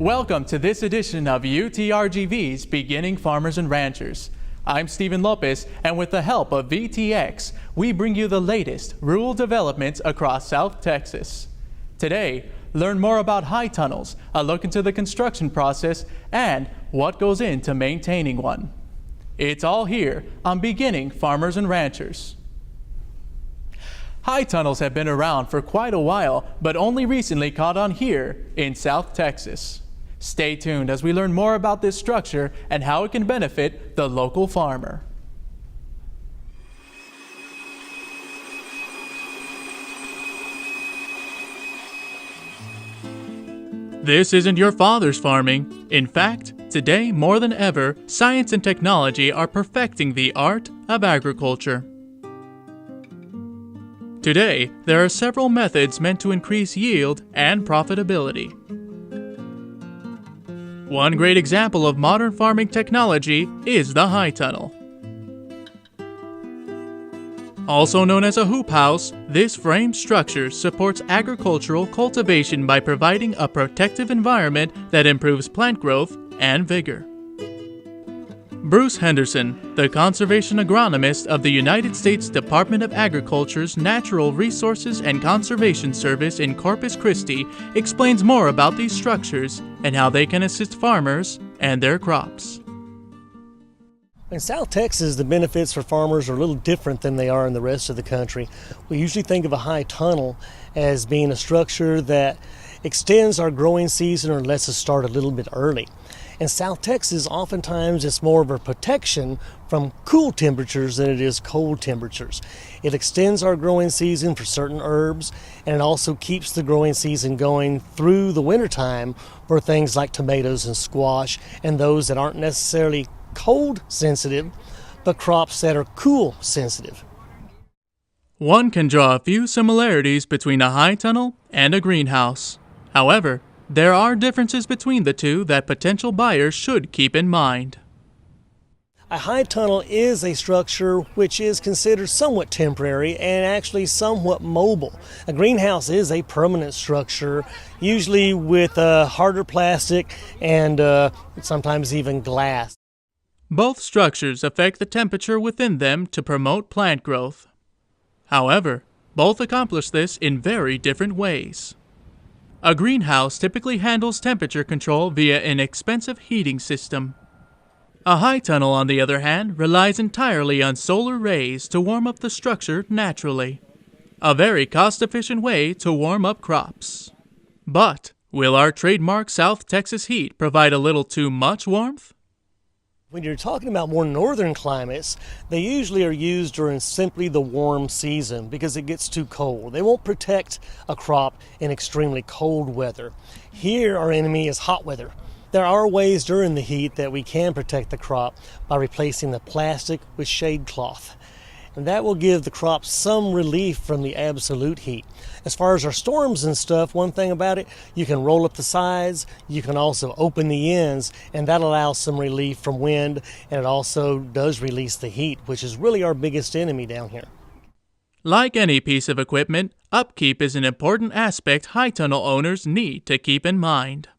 Welcome to this edition of UTRGV's Beginning Farmers and Ranchers. I'm Stephen Lopez, and with the help of VTX, we bring you the latest rural developments across South Texas. Today, learn more about high tunnels, a look into the construction process, and what goes into maintaining one. It's all here on Beginning Farmers and Ranchers. High tunnels have been around for quite a while, but only recently caught on here in South Texas. Stay tuned as we learn more about this structure and how it can benefit the local farmer. This isn't your father's farming. In fact, today more than ever, science and technology are perfecting the art of agriculture. Today, there are several methods meant to increase yield and profitability. One great example of modern farming technology is the high tunnel. Also known as a hoop house, this framed structure supports agricultural cultivation by providing a protective environment that improves plant growth and vigor. Bruce Henderson, the conservation agronomist of the United States Department of Agriculture's Natural Resources and Conservation Service in Corpus Christi, explains more about these structures and how they can assist farmers and their crops. In South Texas, the benefits for farmers are a little different than they are in the rest of the country. We usually think of a high tunnel as being a structure that extends our growing season or lets us start a little bit early. In South Texas, oftentimes it's more of a protection from cool temperatures than it is cold temperatures. It extends our growing season for certain herbs, and it also keeps the growing season going through the wintertime for things like tomatoes and squash and those that aren't necessarily cold sensitive, but crops that are cool sensitive. One can draw a few similarities between a high tunnel and a greenhouse. However, there are differences between the two that potential buyers should keep in mind. A high tunnel is a structure which is considered somewhat temporary and actually somewhat mobile. A greenhouse is a permanent structure, usually with harder plastic and sometimes even glass. Both structures affect the temperature within them to promote plant growth. However, both accomplish this in very different ways. A greenhouse typically handles temperature control via an expensive heating system. A high tunnel, on the other hand, relies entirely on solar rays to warm up the structure naturally. A very cost-efficient way to warm up crops. But will our trademark South Texas heat provide a little too much warmth? When you're talking about more northern climates, they usually are used during simply the warm season because it gets too cold. They won't protect a crop in extremely cold weather. Here, our enemy is hot weather. There are ways during the heat that we can protect the crop by replacing the plastic with shade cloth. And that will give the crop some relief from the absolute heat. As far as our storms and stuff, one thing about it, you can roll up the sides, you can also open the ends, and that allows some relief from wind, and it also does release the heat, which is really our biggest enemy down here. Like any piece of equipment, upkeep is an important aspect high tunnel owners need to keep in mind.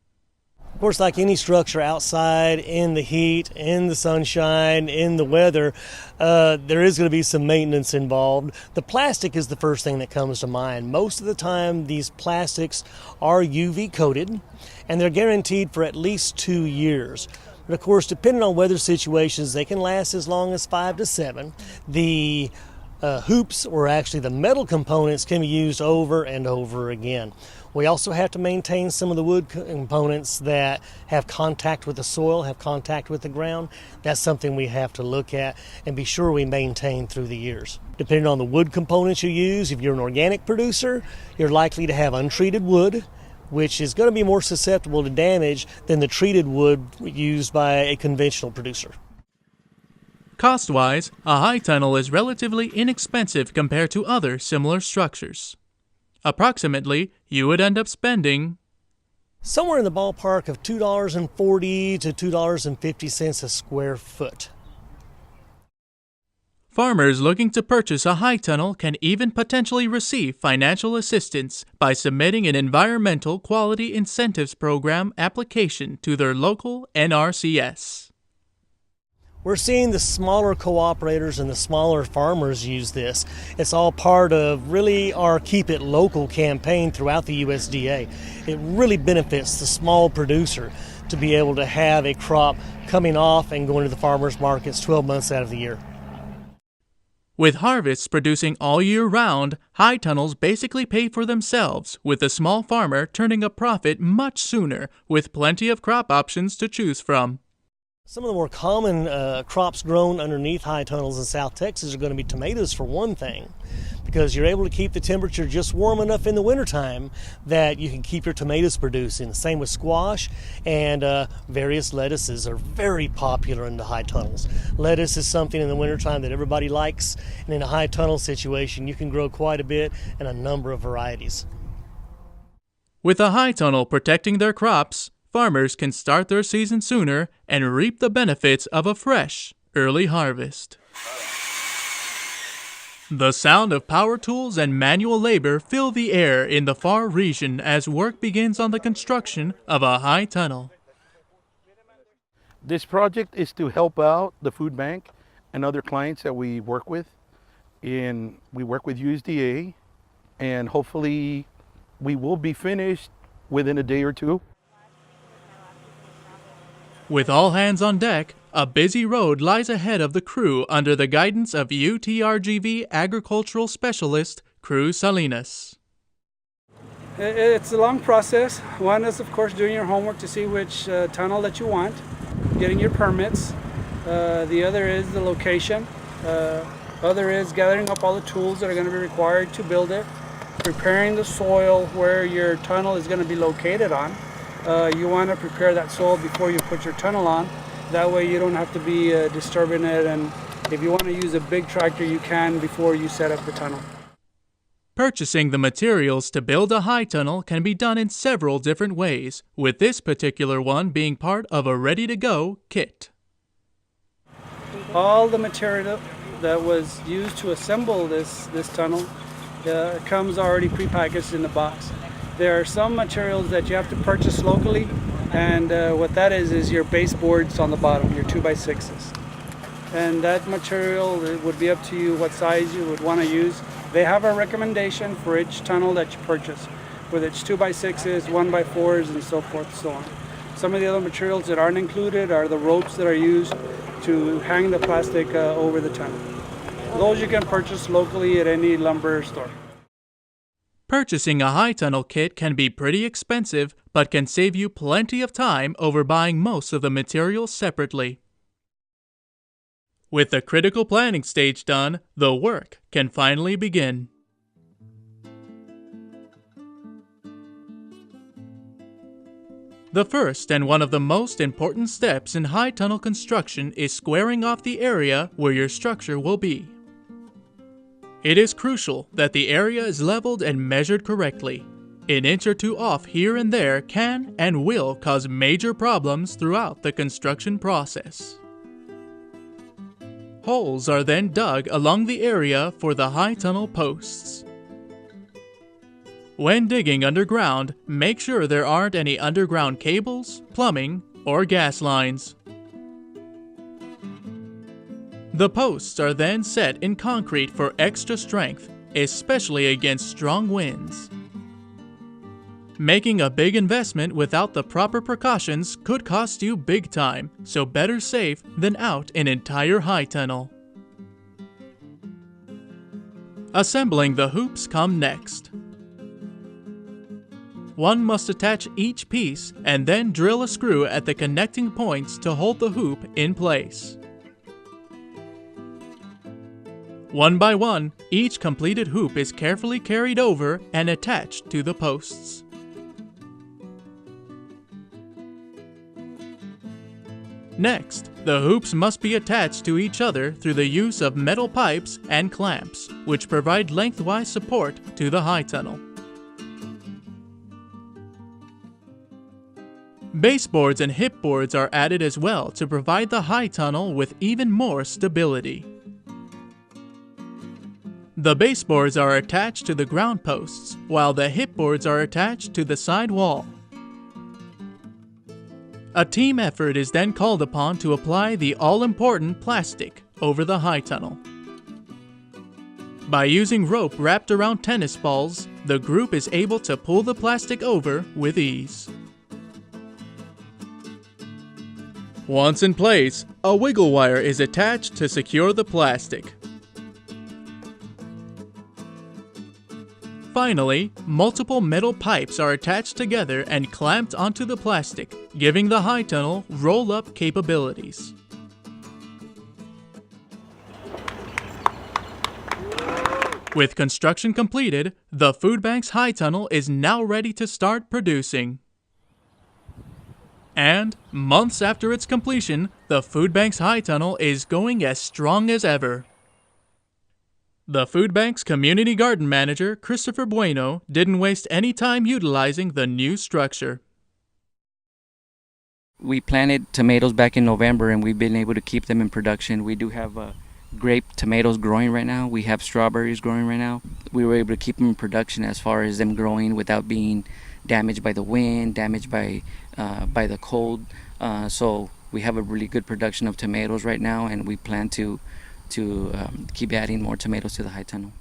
Of course, like any structure outside, in the heat, in the sunshine, in the weather, there is going to be some maintenance involved. The plastic is the first thing that comes to mind. Most of the time, these plastics are UV coated, and they're guaranteed for at least 2 years. But of course, depending on weather situations, they can last as long as 5 to 7. The hoops, or actually the metal components, can be used over and over again. We also have to maintain some of the wood components that have contact with the soil, have contact with the ground. That's something we have to look at and be sure we maintain through the years. Depending on the wood components you use, if you're an organic producer, you're likely to have untreated wood, which is going to be more susceptible to damage than the treated wood used by a conventional producer. Cost-wise, a high tunnel is relatively inexpensive compared to other similar structures. Approximately, you would end up spending somewhere in the ballpark of $2.40 to $2.50 a square foot. Farmers looking to purchase a high tunnel can even potentially receive financial assistance by submitting an Environmental Quality Incentives Program application to their local NRCS. We're seeing the smaller cooperators and the smaller farmers use this. It's all part of really our Keep It Local campaign throughout the USDA. It really benefits the small producer to be able to have a crop coming off and going to the farmers markets 12 months out of the year. With harvests producing all year round, high tunnels basically pay for themselves, with the small farmer turning a profit much sooner, with plenty of crop options to choose from. Some of the more common crops grown underneath high tunnels in South Texas are going to be tomatoes, for one thing, because you're able to keep the temperature just warm enough in the wintertime that you can keep your tomatoes producing. Same with squash, and various lettuces are very popular in the high tunnels. Lettuce is something in the wintertime that everybody likes, and in a high tunnel situation you can grow quite a bit and a number of varieties. With a high tunnel protecting their crops, farmers can start their season sooner and reap the benefits of a fresh, early harvest. The sound of power tools and manual labor fill the air in the far region as work begins on the construction of a high tunnel. This project is to help out the food bank and other clients that we work with. We work with USDA, and hopefully we will be finished within a day or two. With all hands on deck, a busy road lies ahead of the crew under the guidance of UTRGV Agricultural Specialist Cruz Salinas. It's a long process. One is, of course, doing your homework to see which tunnel that you want, getting your permits. The other is the location. Other is gathering up all the tools that are going to be required to build it, preparing the soil where your tunnel is going to be located on. You want to prepare that soil before you put your tunnel on. That way you don't have to be disturbing it, and if you want to use a big tractor, you can before you set up the tunnel. Purchasing the materials to build a high tunnel can be done in several different ways, with this particular one being part of a ready-to-go kit. All the material that was used to assemble this tunnel comes already prepackaged in the box. There are some materials that you have to purchase locally, and what that is your baseboards on the bottom, your 2x6s. And that material, it would be up to you what size you would want to use. They have a recommendation for each tunnel that you purchase, whether it's 2x6s, 1x4s, and so forth and so on. Some of the other materials that aren't included are the ropes that are used to hang the plastic over the tunnel. Those you can purchase locally at any lumber store. Purchasing a high tunnel kit can be pretty expensive, but can save you plenty of time over buying most of the materials separately. With the critical planning stage done, the work can finally begin. The first and one of the most important steps in high tunnel construction is squaring off the area where your structure will be. It is crucial that the area is leveled and measured correctly. An inch or two off here and there can and will cause major problems throughout the construction process. Holes are then dug along the area for the high tunnel posts. When digging underground, make sure there aren't any underground cables, plumbing, or gas lines. The posts are then set in concrete for extra strength, especially against strong winds. Making a big investment without the proper precautions could cost you big time, so better safe than out an entire high tunnel. Assembling the hoops come next. One must attach each piece and then drill a screw at the connecting points to hold the hoop in place. One by one, each completed hoop is carefully carried over and attached to the posts. Next, the hoops must be attached to each other through the use of metal pipes and clamps, which provide lengthwise support to the high tunnel. Baseboards and hip boards are added as well to provide the high tunnel with even more stability. The baseboards are attached to the ground posts, while the hip boards are attached to the side wall. A team effort is then called upon to apply the all-important plastic over the high tunnel. By using rope wrapped around tennis balls, the group is able to pull the plastic over with ease. Once in place, a wiggle wire is attached to secure the plastic. Finally, multiple metal pipes are attached together and clamped onto the plastic, giving the high tunnel roll-up capabilities. With construction completed, the food bank's high tunnel is now ready to start producing. And, months after its completion, the food bank's high tunnel is going as strong as ever. The food bank's community garden manager, Christopher Bueno, didn't waste any time utilizing the new structure. We planted tomatoes back in November and we've been able to keep them in production. We do have grape tomatoes growing right now. We have strawberries growing right now. We were able to keep them in production as far as them growing without being damaged by the wind, damaged by the cold. So we have a really good production of tomatoes right now, and we plan to keep adding more tomatoes to the high tunnel.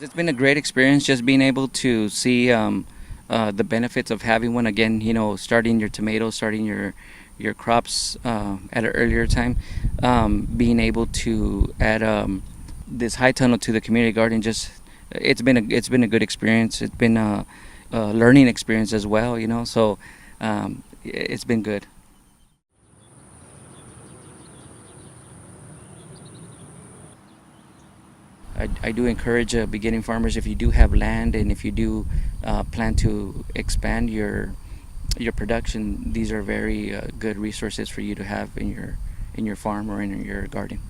It's been a great experience just being able to see the benefits of having one. Again, you know, starting your tomatoes, starting your crops at an earlier time, being able to add this high tunnel to the community garden. Just it's been a good experience. It's been a learning experience as well, you know. So it's been good. I do encourage beginning farmers, if you do have land and if you do plan to expand your production, these are very good resources for you to have in your farm or in your garden.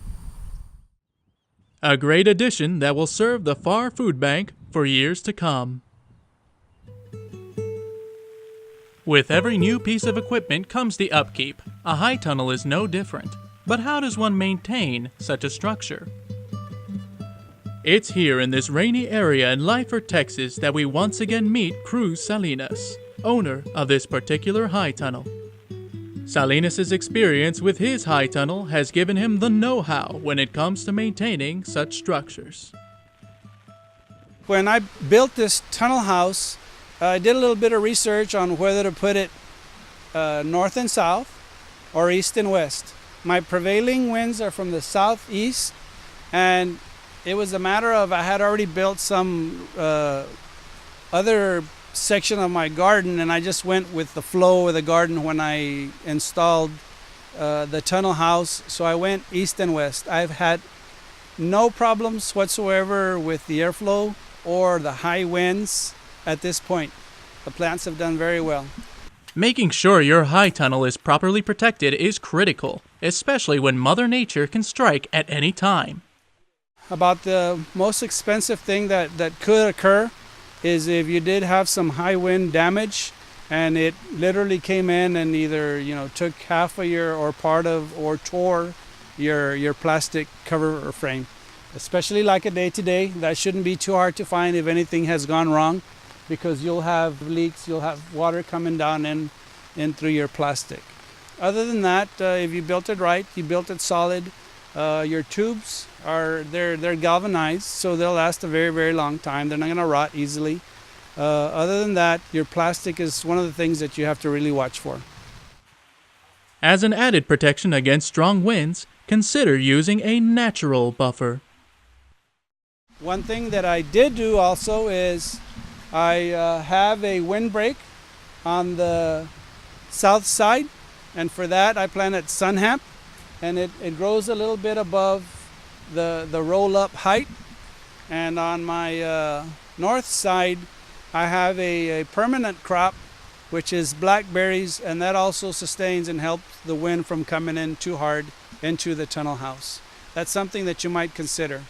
A great addition that will serve the FAR Food Bank for years to come. With every new piece of equipment comes the upkeep. A high tunnel is no different. But how does one maintain such a structure? It's here in this rainy area in Lyford, Texas that we once again meet Cruz Salinas, owner of this particular high tunnel. Salinas' experience with his high tunnel has given him the know-how when it comes to maintaining such structures. When I built this tunnel house, I did a little bit of research on whether to put it north and south or east and west. My prevailing winds are from the southeast, and it was a matter of I had already built some other section of my garden, and I just went with the flow of the garden when I installed the tunnel house. So I went east and west. I've had no problems whatsoever with the airflow or the high winds at this point. The plants have done very well. Making sure your high tunnel is properly protected is critical, especially when Mother Nature can strike at any time. About the most expensive thing that could occur is if you did have some high wind damage and it literally came in and either, you know, took half of your or part of or tore your plastic cover or frame. Especially like a day-to-day, that shouldn't be too hard to find if anything has gone wrong, because you'll have leaks, you'll have water coming down in through your plastic. Other than that, if you built it right, you built it solid, your tubes they're galvanized, so they'll last a very, very long time. They're not going to rot easily. Other than that, your plastic is one of the things that you have to really watch for. As an added protection against strong winds, consider using a natural buffer. One thing that I did do also is I have a windbreak on the south side, and for that I planted sun hemp, and it grows a little bit above the roll-up height. And on my north side I have a permanent crop, which is blackberries, and that also sustains and helps the wind from coming in too hard into the tunnel house. That's something that you might consider.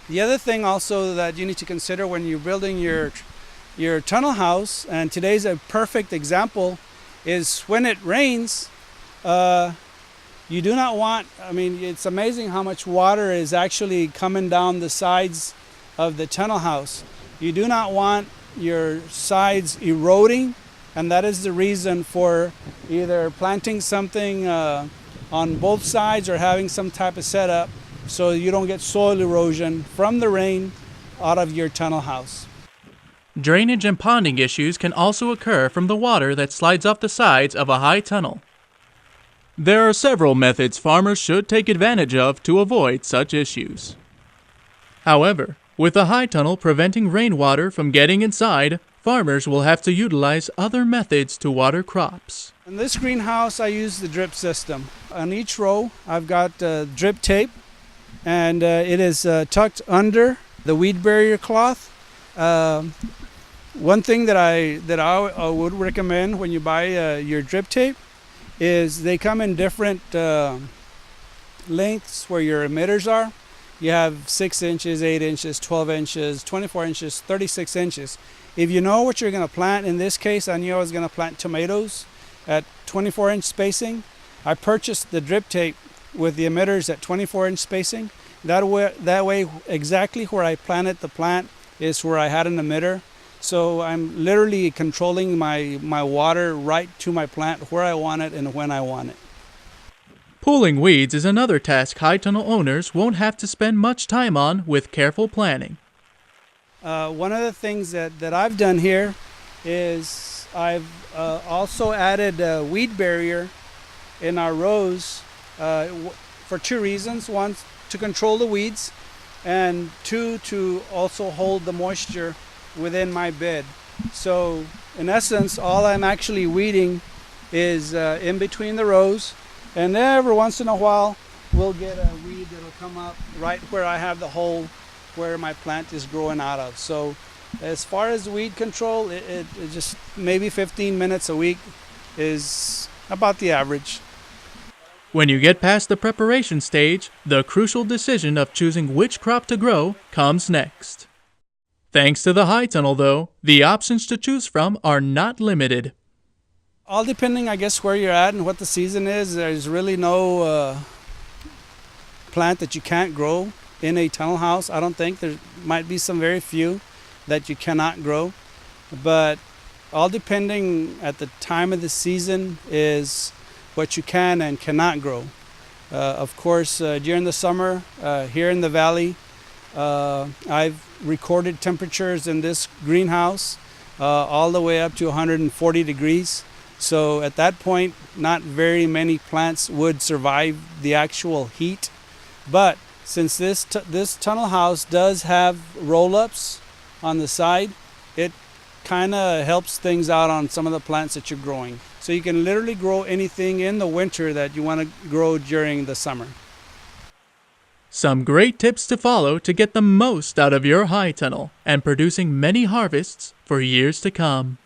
The other thing also that you need to consider when you're building your tunnel house, and today's a perfect example, is when it rains, You do not want, I mean, it's amazing how much water is actually coming down the sides of the tunnel house. You do not want your sides eroding, and that is the reason for either planting something on both sides or having some type of setup so you don't get soil erosion from the rain out of your tunnel house. Drainage and ponding issues can also occur from the water that slides off the sides of a high tunnel. There are several methods farmers should take advantage of to avoid such issues. However, with a high tunnel preventing rainwater from getting inside, farmers will have to utilize other methods to water crops. In this greenhouse, I use the drip system. On each row, I've got drip tape, and it is tucked under the weed barrier cloth. One thing that I would recommend when you buy your drip tape is they come in different lengths where your emitters are. You have 6 inches, 8 inches, 12 inches, 24 inches, 36 inches. If you know what you're going to plant, in this case, I knew I was going to plant tomatoes at 24-inch spacing. I purchased the drip tape with the emitters at 24-inch spacing. That way, exactly where I planted the plant is where I had an emitter. So I'm literally controlling my water right to my plant where I want it and when I want it. Pulling weeds is another task high tunnel owners won't have to spend much time on with careful planning. One of the things that I've done here is I've also added a weed barrier in our rows for 2 reasons. One, to control the weeds, and 2, to also hold the moisture within my bed. So in essence, all I'm actually weeding is in between the rows, and every once in a while we'll get a weed that'll come up right where I have the hole where my plant is growing out of. So as far as weed control, it just maybe 15 minutes a week is about the average. When you get past the preparation stage, the crucial decision of choosing which crop to grow comes next. Thanks to the high tunnel, though, the options to choose from are not limited. All depending, I guess, where you're at and what the season is. There's really no plant that you can't grow in a tunnel house. I don't think. There might be some very few that you cannot grow. But all depending at the time of the season is what you can and cannot grow. Of course, during the summer, here in the valley, I've recorded temperatures in this greenhouse all the way up to 140 degrees. So at that point, not very many plants would survive the actual heat. But since this tunnel house does have roll-ups on the side, it kind of helps things out on some of the plants that you're growing. So you can literally grow anything in the winter that you want to grow during the summer. Some great tips to follow to get the most out of your high tunnel and producing many harvests for years to come.